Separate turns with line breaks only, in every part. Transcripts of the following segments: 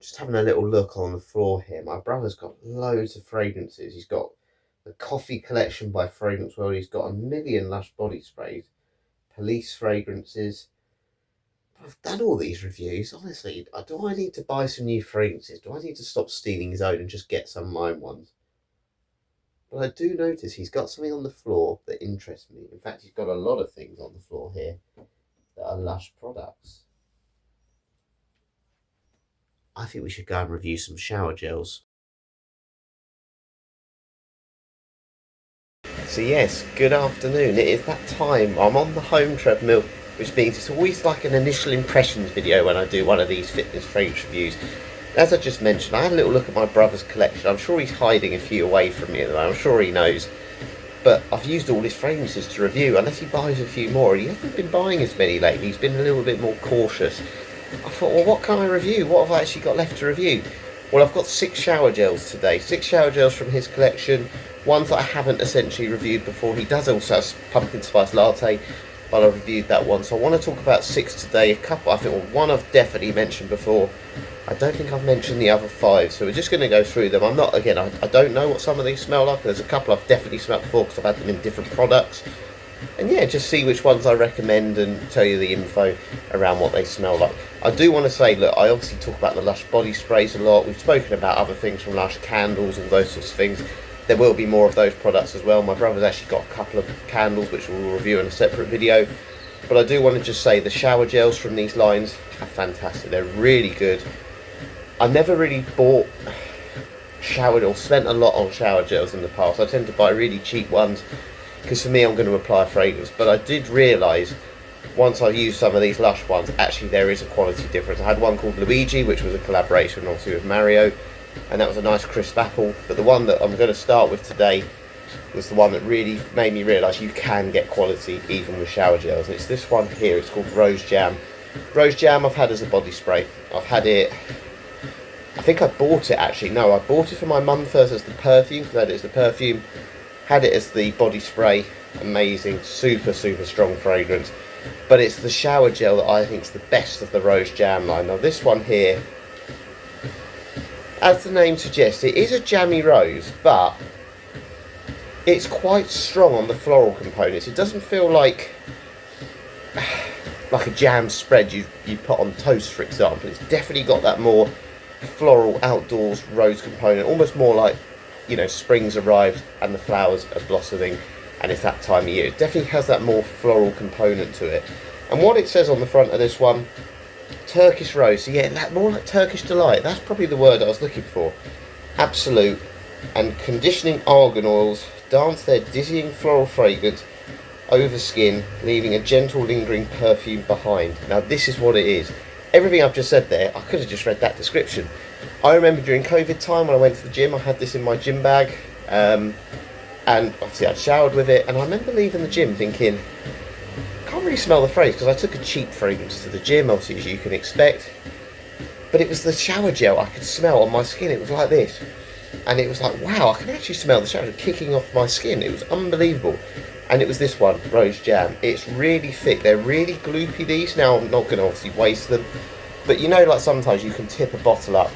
Just having a little look on the floor here. My brother's got loads of fragrances. He's got the coffee collection by Fragrance World. He's got a million Lush body sprays, police fragrances. I've done all these reviews. Honestly, do I need to buy some new fragrances? Do I need to stop stealing his own and just get some of my own ones? But I do notice he's got something on the floor that interests me. In fact, he's got a lot of things on the floor here that are Lush products. I think we should go and review some shower gels. So yes, good afternoon. It is that time. I'm on the home treadmill, which means it's always like an initial impressions video when I do one of these fitness fragrance reviews. As I just mentioned, I had a little look at my brother's collection. I'm sure he's hiding a few away from me at the moment. I'm sure he knows. But I've used all his fragrances to review, unless he buys a few more. He hasn't been buying as many lately. He's been a little bit more cautious. I thought, well, what can I review? What have I actually got left to review? Well, I've got 6 shower gels today. 6 shower gels from his collection. Ones that I haven't essentially reviewed before. He does also have pumpkin spice latte, but I've reviewed that one. So I want to talk about 6 today. A couple, I think, well, one I've definitely mentioned before. I don't think I've mentioned the other 5. So we're just going to go through them. I'm not, again, I don't know what some of these smell like. There's a couple I've definitely smelled before because I've had them in different products. And yeah, just see which ones I recommend and tell you the info around what they smell like. I do want to say, look, I obviously talk about the Lush body sprays a lot. We've spoken about other things from Lush, candles, all those sorts of things. There will be more of those products as well. My brother's actually got a couple of candles which we'll review in a separate video. But I do want to just say the shower gels from these lines are fantastic. They're really good. I never really bought showered or spent a lot on shower gels in the past. I tend to buy really cheap ones because for me I'm going to apply fragrance. But I did realise once I used some of these Lush ones, actually there is a quality difference. I had one called Luigi, which was a collaboration obviously with Mario, and that was a nice crisp apple. But the one that I'm going to start with today was the one that really made me realise you can get quality even with shower gels. And it's this one here. It's called Rose Jam. Rose Jam I've had as a body spray. I've had it, I think I bought it actually. No, I bought it for my mum first as the perfume, because I had it as the perfume. Had it as the body spray. Amazing, super strong fragrance. But it's the shower gel that I think is the best of the Rose Jam line. Now this one here, as the name suggests, it is a jammy rose, but it's quite strong on the floral components. It doesn't feel like a jam spread you put on toast, for example. It's definitely got that more floral outdoors rose component, almost more like, you know, spring's arrived and the flowers are blossoming and it's that time of year. It definitely has that more floral component to it. And what it says on the front of this one, Turkish rose. So yeah, that more like Turkish delight. That's probably the word I was looking for. Absolute and conditioning argan oils dance their dizzying floral fragrance over skin, leaving a gentle lingering perfume behind. Now this is what it is. Everything I've just said there, I could have just read that description. I remember during COVID time when I went to the gym, I had this in my gym bag, and obviously I'd showered with it, and I remember leaving the gym thinking, I can't really smell the fragrance because I took a cheap fragrance to the gym, obviously, as you can expect, but it was the shower gel I could smell on my skin. It was like this, and it was like, wow, I can actually smell the shower gel kicking off my skin. It was unbelievable. And it was this one, Rose Jam. It's really thick. They're really gloopy, these. Now, I'm not going to obviously waste them, but you know, like sometimes you can tip a bottle up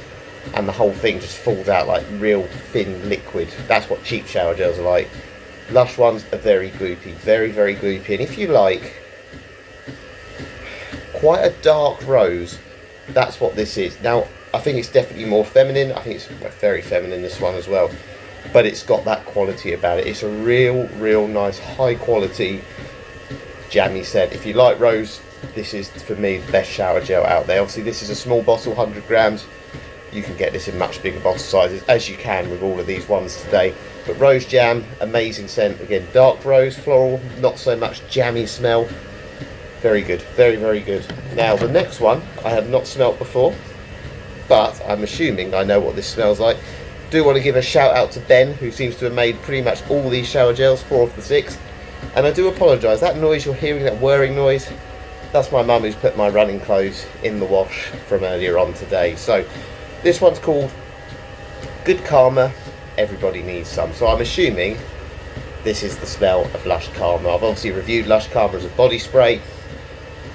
and the whole thing just falls out like real thin liquid. That's what cheap shower gels are like. Lush ones are very gloopy, very gloopy. And if you like quite a dark rose, that's what this is. Now, I think it's definitely more feminine. I think it's very feminine, this one as well. But it's got that quality about it. It's a real nice, high quality jammy scent. If you like rose, this is, for me, the best shower gel out there. Obviously, this is a small bottle, 100 grams. You can get this in much bigger bottle sizes, as you can with all of these ones today. But Rose Jam, amazing scent. Again, dark rose, floral, not so much jammy smell. Very good, very good. Now, the next one I have not smelt before, but I'm assuming I know what this smells like. Do want to give a shout out to Ben, who seems to have made pretty much all these shower gels, 4 of the 6. And I do apologise, that noise you're hearing, that whirring noise, that's my mum who's put my running clothes in the wash from earlier on today. So this one's called Good Karma, Everybody Needs Some. So I'm assuming this is the smell of Lush Karma. I've obviously reviewed Lush Karma as a body spray.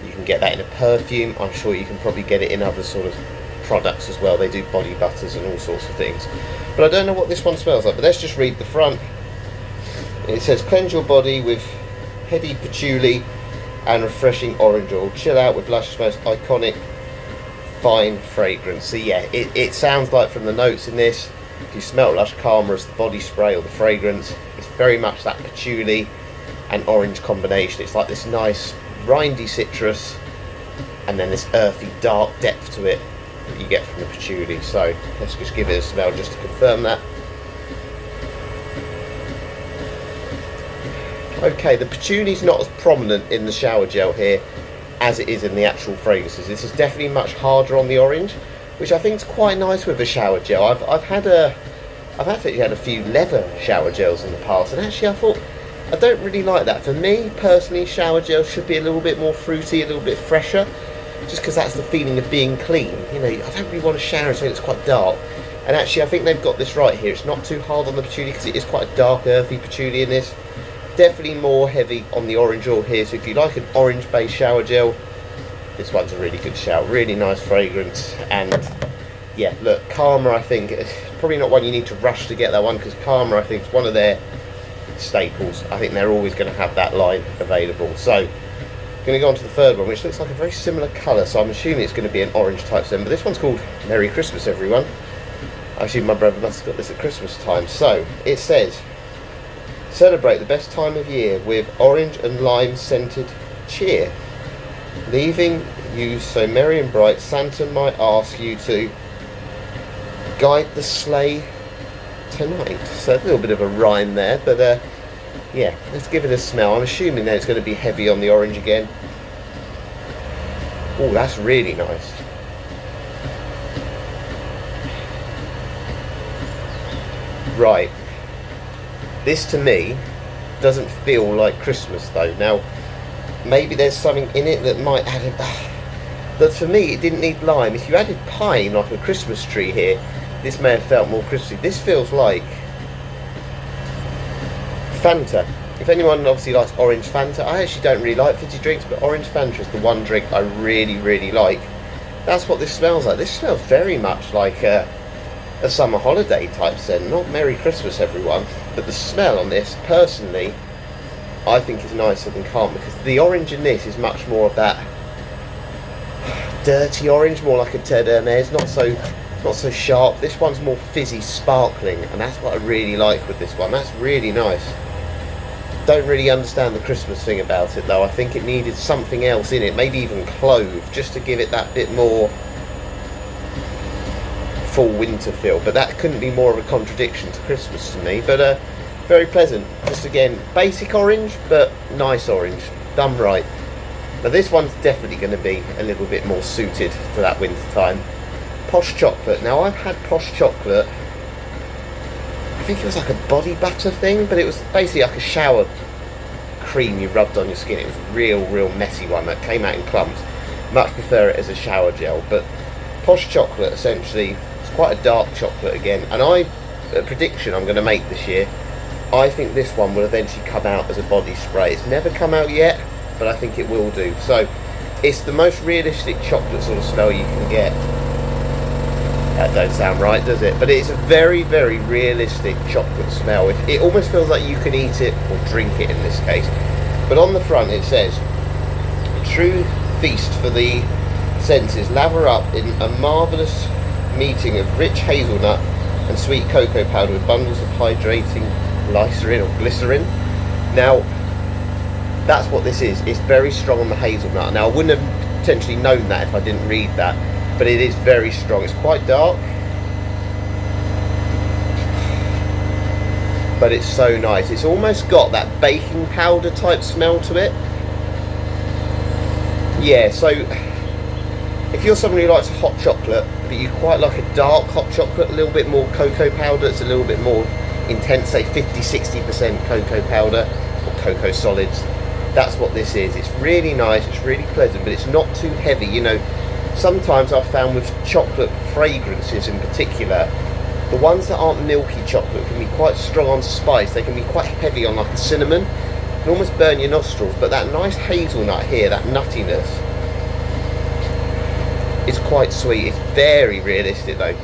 You can get that in a perfume. I'm sure you can probably get it in other sort of products as well. They do body butters and all sorts of things. But I don't know what this one smells like. But let's just read the front. It says, cleanse your body with heady patchouli and refreshing orange oil. Chill out with Lush's most iconic fine fragrance. So yeah, it sounds like from the notes in this, if you smell Lush Calmer as the body spray or the fragrance, it's very much that patchouli and orange combination. It's like this nice rindy citrus and then this earthy dark depth to it that you get from the patchouli. So let's just give it a smell just to confirm that. Okay, the patchouli's not as prominent in the shower gel here as it is in the actual fragrances. This is definitely much harder on the orange, which I think is quite nice with a shower gel. I've actually had a few leather shower gels in the past, and actually I thought I don't really like that. For me personally, shower gel should be a little bit more fruity, a little bit fresher, just because that's the feeling of being clean. You know, I don't really want to shower in something that's quite dark. And actually I think they've got this right here. It's not too hard on the patchouli because it is quite a dark earthy patchouli in this. Definitely more heavy on the orange oil here. So if you like an orange based shower gel, this one's a really good shout. Really nice fragrance. And yeah, look, Calmer, I think it's probably not one you need to rush to get that one, because Calmer, I think, is one of their staples. I think they're always going to have that line available. So I'm going to go on to the third one, which looks like a very similar colour, so I'm assuming it's going to be an orange type scent. But this one's called Merry Christmas, everyone. I assume my brother must have got this at Christmas time. So it says, celebrate the best time of year with orange and lime scented cheer. Leaving you so merry and bright, Santa might ask you to guide the sleigh tonight. So a little bit of a rhyme there, but yeah, let's give it a smell. I'm assuming that it's going to be heavy on the orange again. Oh, that's really nice. Right, this to me doesn't feel like Christmas though. Now maybe there's something in it that might add it, but for me it didn't need lime. If you added pine like a Christmas tree here, this may have felt more Christmassy. This feels like Fanta. If anyone obviously likes orange Fanta, I actually don't really like fizzy drinks, but orange Fanta is the one drink I really like. That's what this smells like. This smells very much like a summer holiday type scent. Not Merry Christmas, everyone, but the smell on this, personally, I think is nicer than Calm, because the orange in this is much more of that dirty orange, more like a Terre d'Hermes, not so sharp. This one's more fizzy, sparkling, and that's what I really like with this one. That's really nice. Don't really understand the Christmas thing about it though. I think it needed something else in it, maybe even clove, just to give it that bit more full winter feel. But that couldn't be more of a contradiction to Christmas to me. But very pleasant. Just again, basic orange, but nice orange, done right. Now this one's definitely going to be a little bit more suited to that winter time. Posh chocolate. Now I've had Posh chocolate, I think it was like a body butter thing, but it was basically like a shower cream you rubbed on your skin. It was a real messy one that came out in clumps. Much prefer it as a shower gel. But Posh chocolate, essentially, it's quite a dark chocolate again, and a prediction I'm going to make this year, I think this one will eventually come out as a body spray. It's never come out yet, but I think it will do. So it's the most realistic chocolate sort of smell you can get. That don't sound right, does it? But it's a very realistic chocolate smell. It almost feels like you can eat it or drink it in this case. But on the front it says, true feast for the senses, lather up in a marvellous meeting of rich hazelnut and sweet cocoa powder with bundles of hydrating glycerin. Now that's what this is. It's very strong on the hazelnut. Now I wouldn't have potentially known that if I didn't read that, but it is very strong. It's quite dark, but it's so nice. It's almost got that baking powder type smell to it. Yeah, so if you're someone who likes hot chocolate, but you quite like a dark hot chocolate, a little bit more cocoa powder, it's a little bit more intense, say 50-60% cocoa powder or cocoa solids, that's what this is. It's really nice, it's really pleasant, but it's not too heavy. You know, sometimes I've found with chocolate fragrances in particular, the ones that aren't milky chocolate can be quite strong on spice. They can be quite heavy on like a cinnamon, can almost burn your nostrils. But that nice hazelnut here, that nuttiness, is quite sweet. It's very realistic though.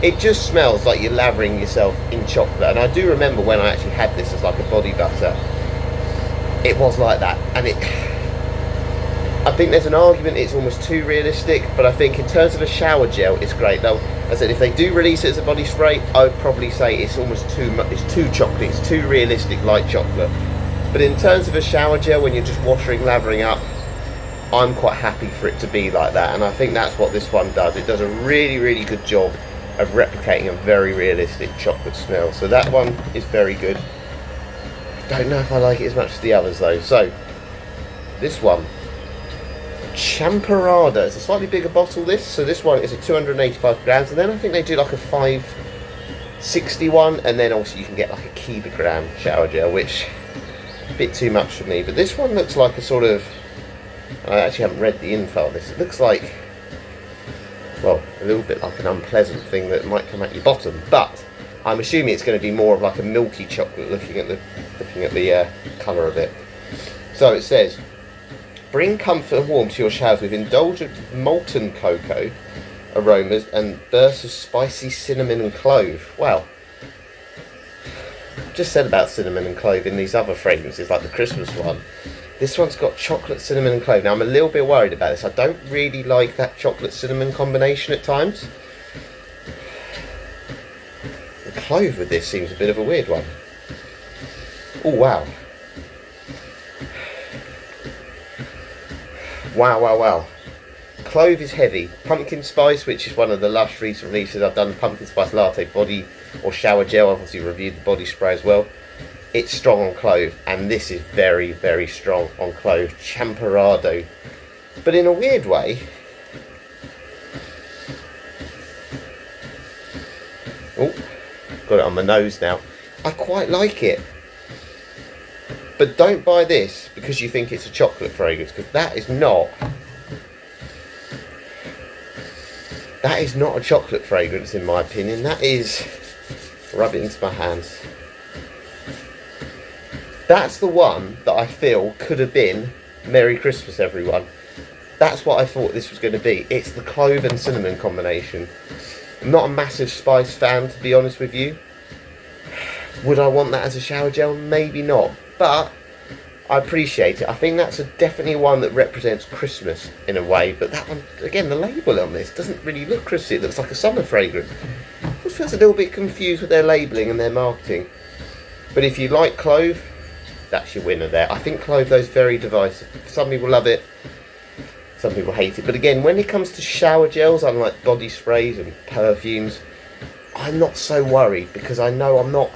It just smells like you're lathering yourself in chocolate. And I do remember when I actually had this as like a body butter, it was like that. And I think there's an argument it's almost too realistic, but I think in terms of a shower gel, it's great. Though, as I said, if they do release it as a body spray, I would probably say it's almost too much. It's too chocolate. It's too realistic, like chocolate. But in terms of a shower gel, when you're just washing, lathering up, I'm quite happy for it to be like that. And I think that's what this one does. It does a really, really good job of replicating a very realistic chocolate smell. So that one is very good. Don't know if I like it as much as the others though. So this one, Champorado. It's a slightly bigger bottle this. So this one is a 285 grams, and then I think they do like a 561, and then obviously you can get like a kilogram shower gel, which a bit too much for me. But this one looks like a sort of, I actually haven't read the info on this. It looks like, well, a little bit like an unpleasant thing that might come at your bottom, but I'm assuming it's going to be more of like a milky chocolate, looking at the colour of it. So it says, bring comfort and warmth to your showers with indulgent molten cocoa aromas and bursts of spicy cinnamon and clove. Wow. Just said about cinnamon and clove in these other fragrances, like the Christmas one. This one's got chocolate, cinnamon and clove. Now I'm a little bit worried about this. I don't really like that chocolate cinnamon combination at times. The clove with this seems a bit of a weird one. Oh wow. Wow, wow, wow. Clove is heavy. Pumpkin spice, which is one of the Lush recent releases. I've done the pumpkin spice latte body or shower gel. I've obviously reviewed the body spray as well. It's strong on clove, and this is very, very strong on clove. Champorado. But in a weird way, oh, got it on my nose now. I quite like it. But don't buy this because you think it's a chocolate fragrance, because that is not a chocolate fragrance in my opinion. That is, rub it into my hands. That's the one that I feel could have been Merry Christmas everyone. That's what I thought this was going to be. It's the clove and cinnamon combination. I'm not a massive spice fan, to be honest with you. Would I want that as a shower gel? Maybe not. But I appreciate it. I think that's definitely one that represents Christmas in a way. But that one, again, the label on this doesn't really look Christmas. It looks like a summer fragrance. I just feels a little bit confused with their labelling and their marketing. But if you like clove, that's your winner there. I think clove though is very divisive. Some people love it, some people hate it. But again, when it comes to shower gels, unlike body sprays and perfumes, I'm not so worried, because I know I'm not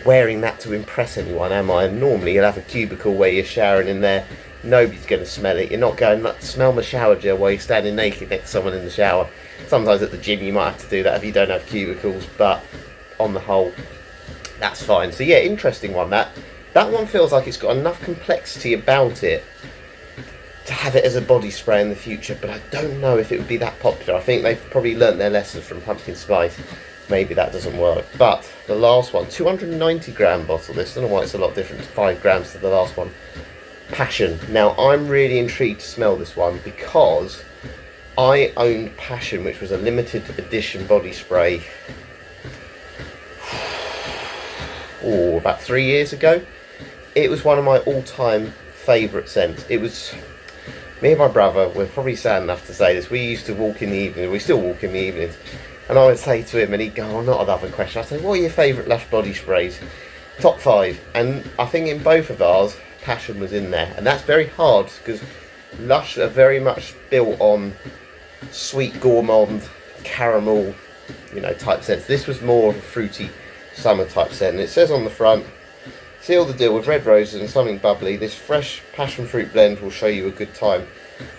wearing that to impress anyone, am I? And normally you'll have a cubicle where you're showering in there, nobody's going to smell it. You're not going, smell my shower gel while you're standing naked next to someone in the shower. Sometimes at the gym you might have to do that if you don't have cubicles, but on the whole, that's fine. So yeah, interesting one. That one feels like it's got enough complexity about it to have it as a body spray in the future, but I don't know if it would be that popular. I think they've probably learnt their lessons from pumpkin spice. Maybe that doesn't work. But the last one, 290 gram bottle. This, I don't know why it's a lot different, 5 grams to the last one. Passion. Now I'm really intrigued to smell this one, because I owned Passion, which was a limited edition body spray, about 3 years ago. It was one of my all-time favourite scents. It was, me and my brother, we're probably sad enough to say this, we used to walk in the evening, we still walk in the evenings, and I would say to him, and he'd go, oh, not another question. I'd say, what are your favourite Lush body sprays? Top 5. And I think in both of ours, Passion was in there. And that's very hard, because Lush are very much built on sweet gourmand, caramel, type scents. This was more of a fruity summer type scent. And it says on the front, seal the deal with red roses and something bubbly. This fresh passion fruit blend will show you a good time.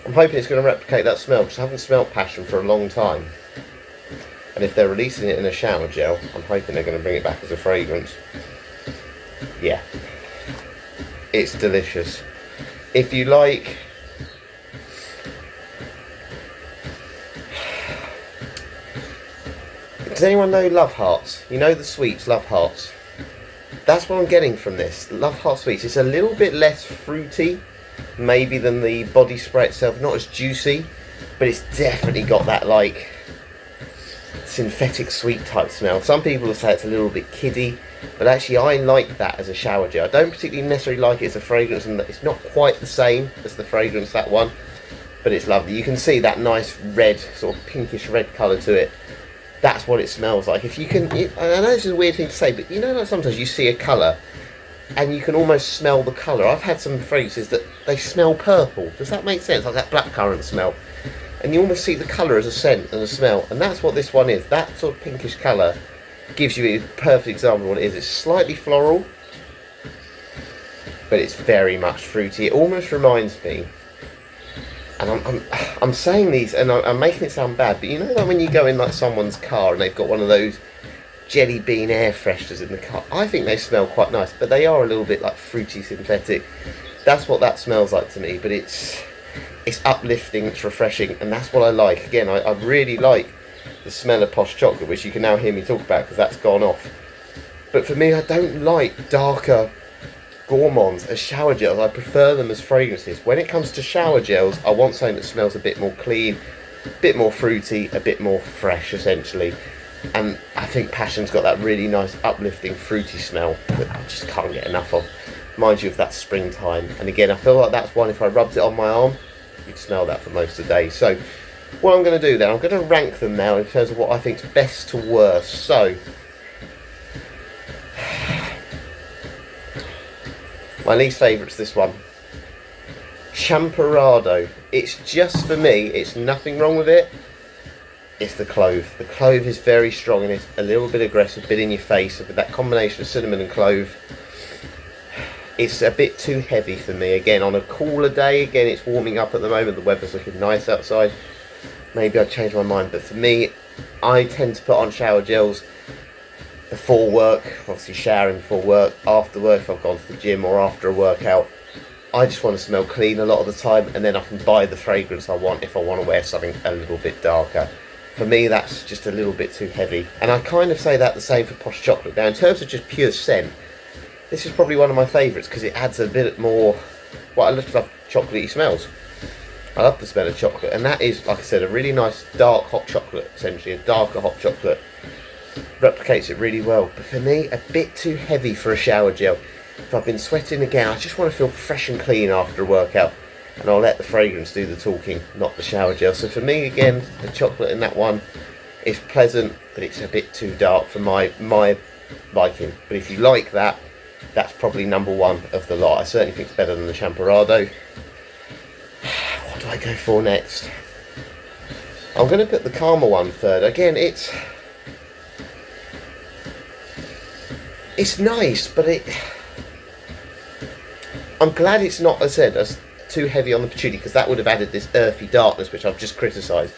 I'm hoping it's going to replicate that smell, because I haven't smelt passion for a long time. And if they're releasing it in a shower gel, I'm hoping they're going to bring it back as a fragrance. Yeah. It's delicious. If you like... Does anyone know Love Hearts? You know the sweets, Love Hearts? That's what I'm getting from this. Love Heart sweets. It's a little bit less fruity, maybe, than the body spray itself. Not as juicy. but it's definitely got that like synthetic sweet type smell. Some people will say it's a little bit kiddie, but actually I like that as a shower gel. I don't particularly necessarily like it as a fragrance, and it's not quite the same as the fragrance, that one, but it's lovely. You can see that nice red, sort of pinkish red colour to it. That's what it smells like. If you can, I know this is a weird thing to say, but you know, like sometimes you see a colour and you can almost smell the colour. I've had some fragrances that they smell purple. Does that make sense? Like that blackcurrant smell. And you almost see the colour as a scent and a smell. And that's what this one is. That sort of pinkish colour gives you a perfect example of what it is. It's slightly floral, but it's very much fruity. It almost reminds me, and I'm saying these and I'm making it sound bad, but you know, like when you go in like someone's car and they've got one of those jelly bean air fresheners in the car, I think they smell quite nice, but they are a little bit like fruity synthetic. That's what that smells like to me. But it's uplifting, it's refreshing, and that's what I like. Again, I really like the smell of Posh chocolate, which you can now hear me talk about because that's gone off. But for me, I don't like darker gourmands as shower gels. I prefer them as fragrances. When it comes to shower gels, I want something that smells a bit more clean, a bit more fruity, a bit more fresh, essentially. And I think Passion's got that really nice uplifting fruity smell that I just can't get enough of. Mind you, of that springtime. And again, I feel like that's one, if I rubbed it on my arm, you'd smell that for most of the day. So what I'm going to do then, I'm going to rank them now in terms of what I think is best to worst. So my least favourite's this one, Champorado. It's just, for me, it's nothing wrong with it. It's the clove. The clove is very strong and it's a little bit aggressive, a bit in your face. With that combination of cinnamon and clove, it's a bit too heavy for me. Again, on a cooler day, again, it's warming up at the moment, the weather's looking nice outside, maybe I'd change my mind. But for me, I tend to put on shower gels before work, obviously showering before work, after work if I've gone to the gym, or after a workout. I just want to smell clean a lot of the time, and then I can buy the fragrance I want if I want to wear something a little bit darker. For me, that's just a little bit too heavy. And I kind of say that the same for Posh chocolate. Now, in terms of just pure scent, this is probably one of my favourites because it adds a bit more, well, I just love chocolatey smells. I love the smell of chocolate, and that is, like I said, a really nice dark hot chocolate, essentially a darker hot chocolate. Replicates it really well. But for me, a bit too heavy for a shower gel. If I've been sweating again, I just want to feel fresh and clean after a workout, and I'll let the fragrance do the talking, not the shower gel. So for me, again, the chocolate in that one is pleasant, but it's a bit too dark for my liking. But if you like that, that's probably number one of the lot. I certainly think it's better than the Champorado. What do I go for next? I'm going to put the Calmer one third. Again, it's nice, but I'm glad it's not, as I said, as too heavy on the patchouli, because that would have added this earthy darkness which I've just criticised.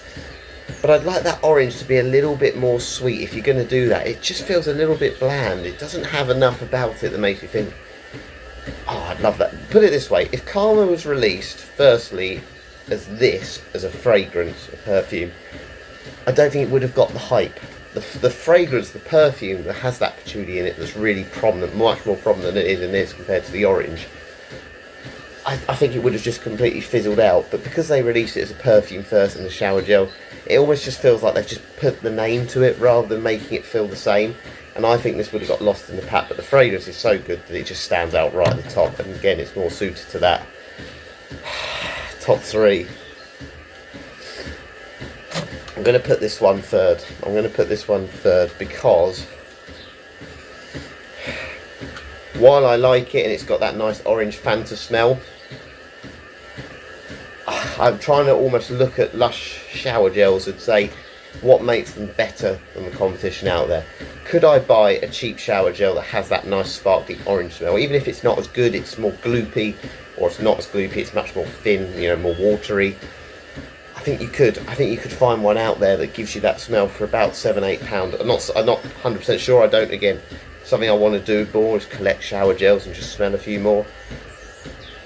But I'd like that orange to be a little bit more sweet if you're going to do that. It just feels a little bit bland. It doesn't have enough about it that makes me think, oh, I'd love that. Put it this way, if Calmer was released firstly as a fragrance, a perfume, I don't think it would have got the hype. The fragrance, the perfume that has that patchouli in it that's really prominent, much more prominent than it is in this compared to the orange, I think it would have just completely fizzled out. But because they released it as a perfume first and the shower gel, it almost just feels like they've just put the name to it rather than making it feel the same. And I think this would have got lost in the pack, but the fragrance is so good that it just stands out right at the top. And again, it's more suited to that. Top three. I'm going to put this one third. Because while I like it and it's got that nice orange Fanta smell, I'm trying to almost look at Lush shower gels and say, what makes them better than the competition out there? Could I buy a cheap shower gel that has that nice sparkly orange smell? Even if it's not as good, it's more gloopy, or it's not as gloopy, it's much more thin, more watery. I think you could find one out there that gives you that smell for about £7-8. I'm not 100% sure. I don't. Again, something I want to do more is collect shower gels and just smell a few more.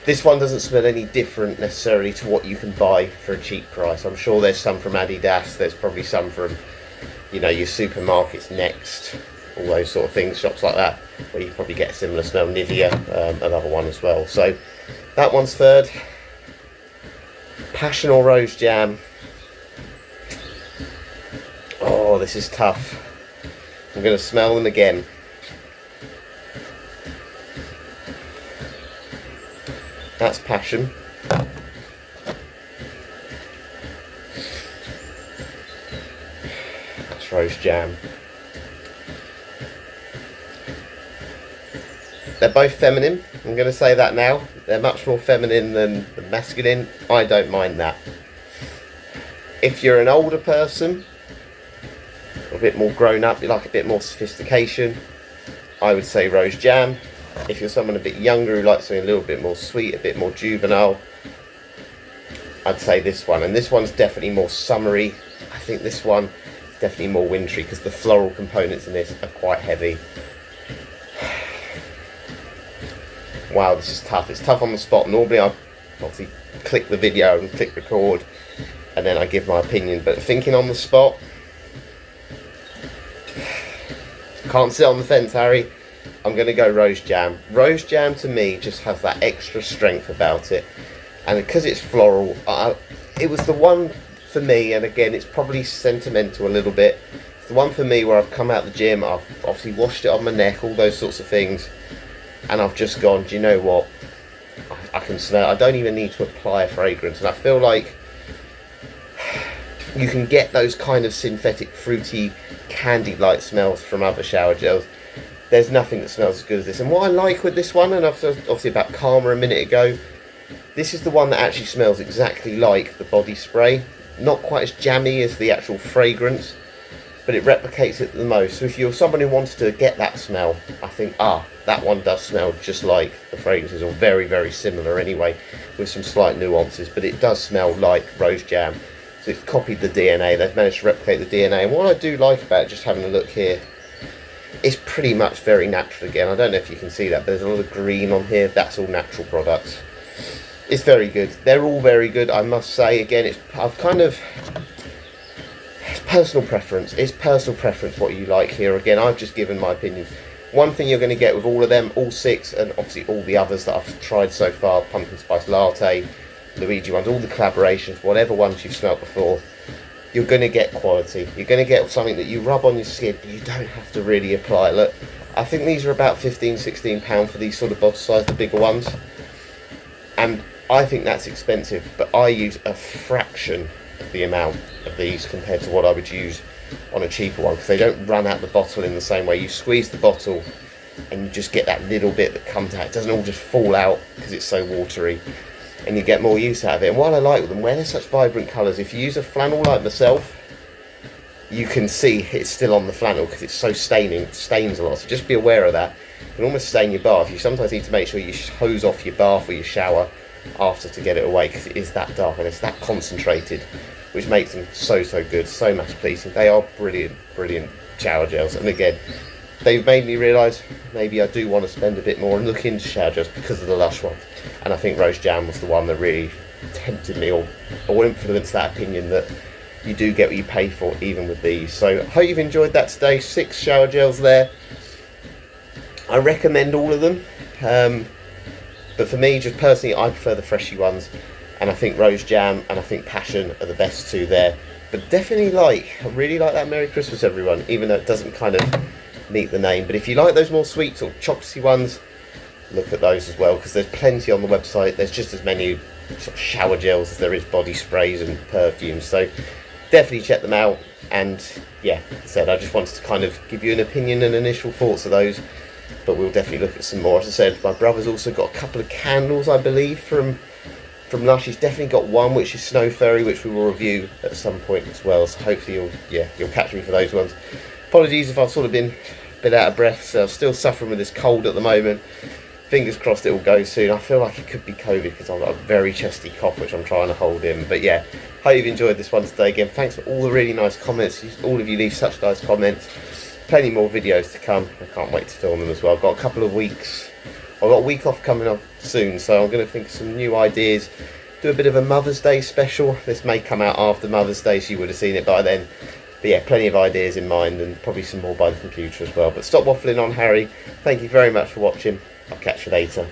This one doesn't smell any different necessarily to what you can buy for a cheap price. I'm sure there's some from Adidas. There's probably some from, your supermarkets, Next, all those sort of things, shops like that, where you probably get a similar smell. Nivea, another one as well. So that one's third. Passion or Rose Jam. Oh, this is tough. I'm going to smell them again. That's Passion. That's Rose Jam. They're both feminine. I'm going to say that now. They're much more feminine than masculine. I don't mind that. If you're an older person, a bit more grown up, you like a bit more sophistication, I would say Rose Jam. If you're someone a bit younger who likes something a little bit more sweet, a bit more juvenile, I'd say this one. And this one's definitely more summery. I think this one is definitely more wintry because the floral components in this are quite heavy. Wow, this is tough. It's tough on the spot. Normally I obviously click the video and click record and then I give my opinion, but thinking on the spot, can't sit on the fence, Harry. I'm going to go Rose Jam. Rose Jam to me just has that extra strength about it, and because it's floral, it was the one for me, and again it's probably sentimental a little bit. It's the one for me where I've come out the gym, I've obviously washed it on my neck, all those sorts of things, and I've just gone, do you know what, I can smell, I don't even need to apply a fragrance. And I feel like you can get those kind of synthetic fruity candy like smells from other shower gels. There's nothing that smells as good as this. And what I like with this one, and I've said obviously about Karma a minute ago, this is the one that actually smells exactly like the body spray. Not quite as jammy as the actual fragrance, but it replicates it the most. So if you're someone who wants to get that smell, I think, that one does smell just like the fragrances, or very, very similar anyway, with some slight nuances, but it does smell like Rose Jam. So it's copied the DNA, they've managed to replicate the DNA. And what I do like about it, just having a look here, it's pretty much very natural again. I don't know if you can see that, but there's a lot of green on here. That's all natural products. It's very good. They're all very good, I must say. Again, it's personal preference. It's personal preference what you like here. Again, I've just given my opinion. One thing you're going to get with all of them, all six, and obviously all the others that I've tried so far, Pumpkin Spice Latte, Luigi ones, all the collaborations, whatever ones you've smelt before, you're going to get quality. You're going to get something that you rub on your skin, but you don't have to really apply. Look, I think these are about £15-16 for these sort of bottle size, the bigger ones. And I think that's expensive, but I use a fraction of the amount of these compared to what I would use on a cheaper one, because they don't run out the bottle in the same way. You squeeze the bottle and you just get that little bit that comes out. It doesn't all just fall out because it's so watery, and you get more use out of it. And what I like with them, where they're such vibrant colours, if you use a flannel like myself, you can see it's still on the flannel because it's so staining, it stains a lot. So just be aware of that. It can almost stain your bath. You sometimes need to make sure you hose off your bath or your shower after to get it away, because it is that dark and it's that concentrated, which makes them so good, so much pleasing. They are brilliant shower gels. And again, they've made me realise maybe I do want to spend a bit more and look into shower gels because of the Lush one. And I think Rose Jam was the one that really tempted me, or influenced that opinion that you do get what you pay for even with these. So I hope you've enjoyed that today. 6 shower gels there. I recommend all of them, but for me, just personally, I prefer the freshy ones, and I think Rose Jam and I think Passion are the best two there. But definitely I really like that Merry Christmas Everyone, even though it doesn't kind of meet the name. But if you like those more sweet or chocolatey ones, look at those as well, because there's plenty on the website. There's just as many sort of shower gels as there is body sprays and perfumes, so definitely check them out. And yeah, as I said, I just wanted to kind of give you an opinion and initial thoughts of those, but we'll definitely look at some more. As I said, my brother's also got a couple of candles, I believe, from Lush. He's definitely got one which is Snow Fairy, which we will review at some point as well, so hopefully you'll catch me for those ones. Apologies if I've sort of been a bit out of breath, so I'm still suffering with this cold at the moment. Fingers crossed it will go soon. I feel like it could be COVID because I've got a very chesty cough which I'm trying to hold in. But yeah, hope you've enjoyed this one today. Again, thanks for all the really nice comments. All of you leave such nice comments. Plenty more videos to come. I can't wait to film them as well. I've got a couple of weeks. I've got a week off coming up soon, so I'm going to think of some new ideas. Do a bit of a Mother's Day special. This may come out after Mother's Day, so you would have seen it by then. But yeah, plenty of ideas in mind, and probably some more by the computer as well. But stop waffling on, Harry. Thank you very much for watching. I'll catch you later.